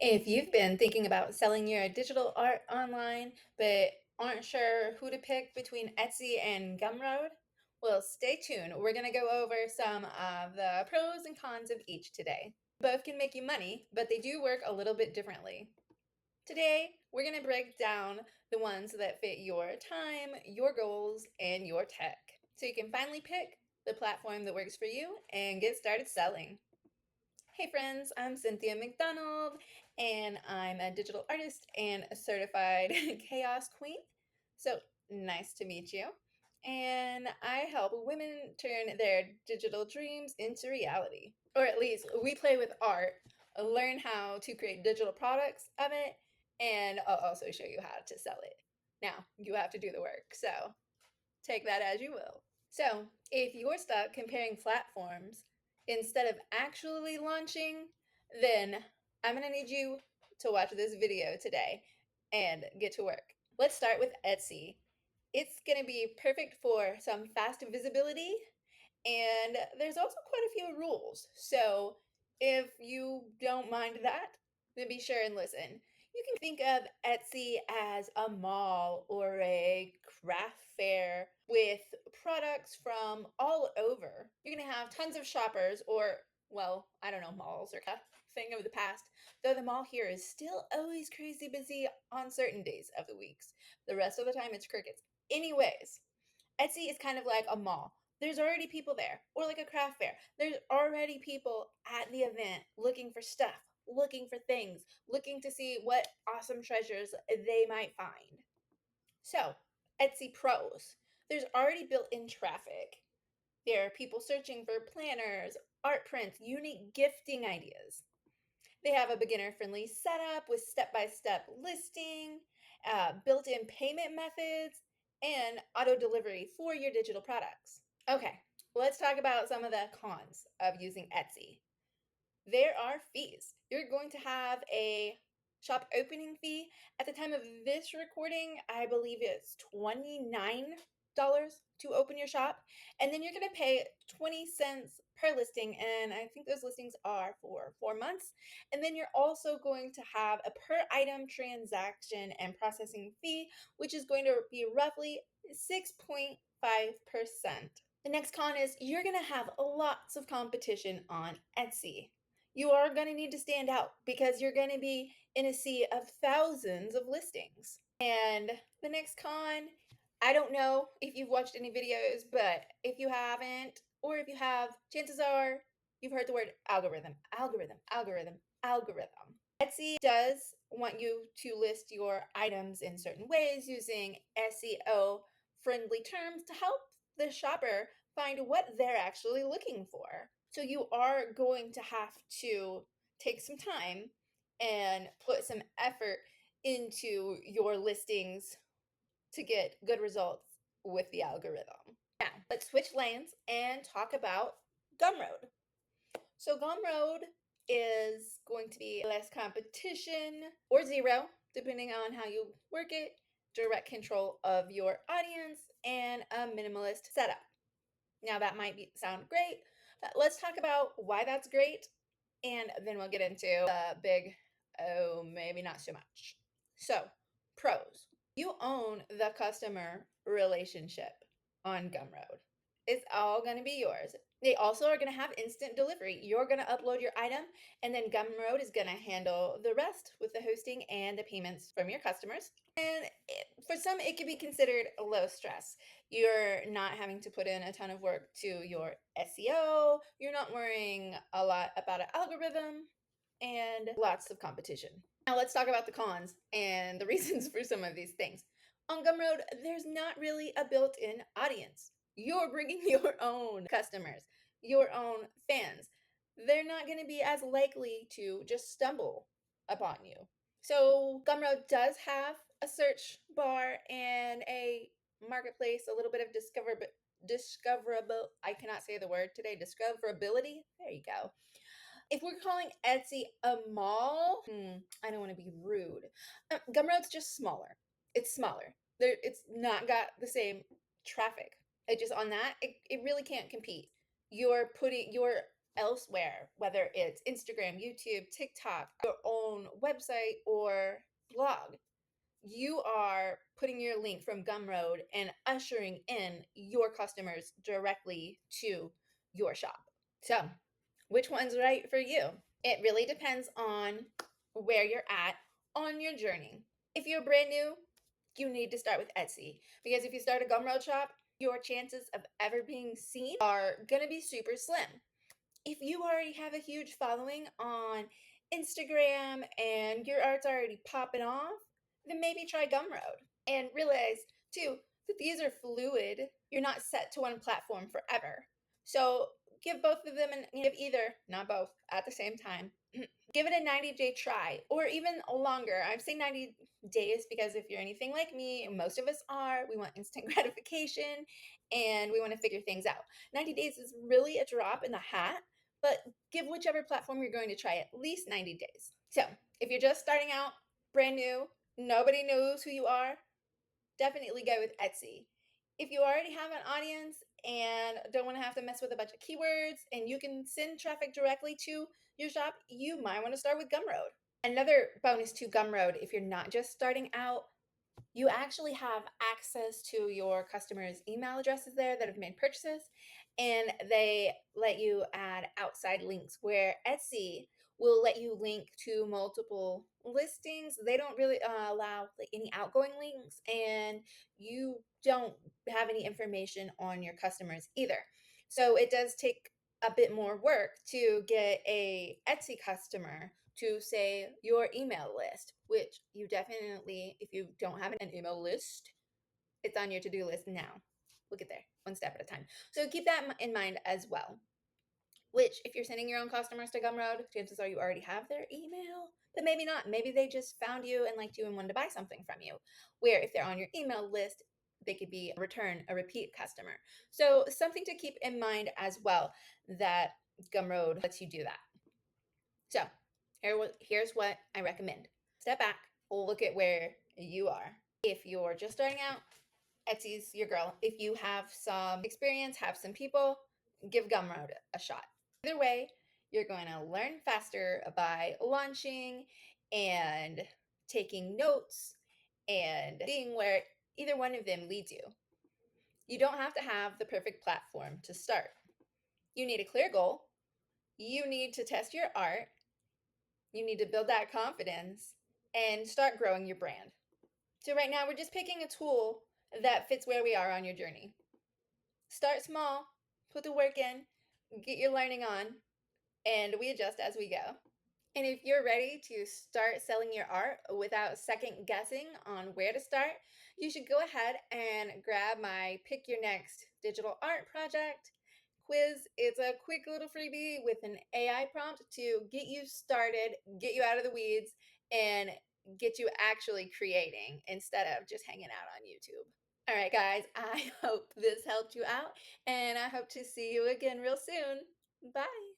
If you've been thinking about selling your digital art online, but aren't sure who to pick between Etsy and Gumroad, well, stay tuned. We're going to go over some of the pros and cons of each today. Both can make you money, but they do work a little bit differently. Today, we're going to break down the ones that fit your time, your goals, and your tech, so you can finally pick the platform that works for you and get started selling. Hey friends, I'm Cynthia McDonald, and I'm a digital artist and a certified chaos queen. So nice to meet you. And I help women turn their digital dreams into reality. Or at least we play with art, learn how to create digital products of it, and I'll also show you how to sell it. Now, you have to do the work, so take that as you will. So, if you're stuck comparing platforms instead of actually launching, then I'm going to need you to watch this video today and get to work. Let's start with Etsy. It's going to be perfect for some fast visibility, and there's also quite a few rules. So, if you don't mind that, then be sure and listen. You can think of Etsy as a mall or a craft fair with products from all over. You're going to have tons of shoppers, or, well, I don't know, malls are a thing of the past, though the mall here is still always crazy busy on certain days of the weeks. The rest of the time, it's crickets. Anyways, Etsy is kind of like a mall. There's already people there, or like a craft fair. There's already people at the event looking for stuff, looking for things, looking to see what awesome treasures they might find. So, Etsy pros. There's already built in traffic. There are people searching for planners, art prints, unique gifting ideas. They have a beginner friendly setup with step by step listing, built in payment methods, and auto delivery for your digital products. Okay, let's talk about some of the cons of using Etsy. There are fees. You're going to have a shop opening fee. At the time of this recording, I believe it's $29 to open your shop. And then you're going to pay 20 cents per listing. And I think those listings are for 4 months. And then you're also going to have a per item transaction and processing fee, which is going to be roughly 6.5%. The next con is you're going to have lots of competition on Etsy. You are going to need to stand out because you're going to be in a sea of thousands of listings. And the next con, I don't know if you've watched any videos, but if you haven't, or if you have, chances are you've heard the word algorithm, algorithm, algorithm, algorithm. Etsy does want you to list your items in certain ways using SEO friendly terms to help the shopper find what they're actually looking for. So you are going to have to take some time and put some effort into your listings to get good results with the algorithm. Now, let's switch lanes and talk about Gumroad. So Gumroad is going to be less competition or zero, depending on how you work it, direct control of your audience, and a minimalist setup. Now that might sound great. Let's talk about why that's great, and then we'll get into the big, oh, maybe not so much. So, pros. You own the customer relationship on Gumroad. It's all going to be yours. They also are going to have instant delivery. You're going to upload your item, and then Gumroad is going to handle the rest with the hosting and the payments from your customers. And for some, it could be considered low stress. You're not having to put in a ton of work to your SEO. You're not worrying a lot about an algorithm and lots of competition. Now let's talk about the cons and the reasons for some of these things. On Gumroad, there's not really a built-in audience. You're bringing your own customers, your own fans. They're not going to be as likely to just stumble upon you. So Gumroad does have a search bar and a marketplace, a little bit of discoverable, I cannot say the word today, discoverability. There you go. If we're calling Etsy a mall, I don't want to be rude. Gumroad's just smaller. It's smaller. It's not got the same traffic. It just on that, it really can't compete. You're elsewhere, whether it's Instagram, YouTube, TikTok, your own website, or blog, you are putting your link from Gumroad and ushering in your customers directly to your shop. So, which one's right for you? It really depends on where you're at on your journey. If you're brand new, you need to start with Etsy, because if you start a Gumroad shop, your chances of ever being seen are going to be super slim. If you already have a huge following on Instagram and your art's already popping off, then maybe try Gumroad. And realize, too, that these are fluid. You're not set to one platform forever. So give both of them, and give either, not both, at the same time. Give it a 90-day try, or even longer. I'm saying 90 days because if you're anything like me, most of us are, we want instant gratification and we want to figure things out. 90 days is really a drop in the hat, but give whichever platform you're going to try at least 90 days. So if you're just starting out, brand new, nobody knows who you are, definitely go with Etsy. If you already have an audience and don't want to have to mess with a bunch of keywords and you can send traffic directly to your shop, you might want to start with Gumroad. Another bonus to Gumroad, if you're not just starting out, you actually have access to your customers' email addresses there that have made purchases, and they let you add outside links where Etsy will let you link to multiple listings. They don't really allow like any outgoing links, and you don't have any information on your customers either. So it does take a bit more work to get a Etsy customer to say your email list, which you definitely, if you don't have an email list, it's on your to-do list now. We'll get there one step at a time. So keep that in mind as well. Which, if you're sending your own customers to Gumroad, chances are you already have their email, but maybe not. Maybe they just found you and liked you and wanted to buy something from you. Where if they're on your email list, they could be a repeat customer. So something to keep in mind as well, that Gumroad lets you do that. So here's what I recommend. Step back, look at where you are. If you're just starting out, Etsy's your girl. If you have some experience, have some people, give Gumroad a shot. Either way, you're going to learn faster by launching and taking notes and seeing where either one of them leads you. You don't have to have the perfect platform to start. You need a clear goal. You need to test your art. You need to build that confidence and start growing your brand. So right now we're just picking a tool that fits where we are on your journey. Start small, put the work in, get your learning on, and we adjust as we go. And if you're ready to start selling your art without second guessing on where to start, you should go ahead and grab my Pick Your Next Digital Art Project quiz. It's a quick little freebie with an AI prompt to get you started, get you out of the weeds, and get you actually creating instead of just hanging out on YouTube. All right, guys, I hope this helped you out, and I hope to see you again real soon. Bye.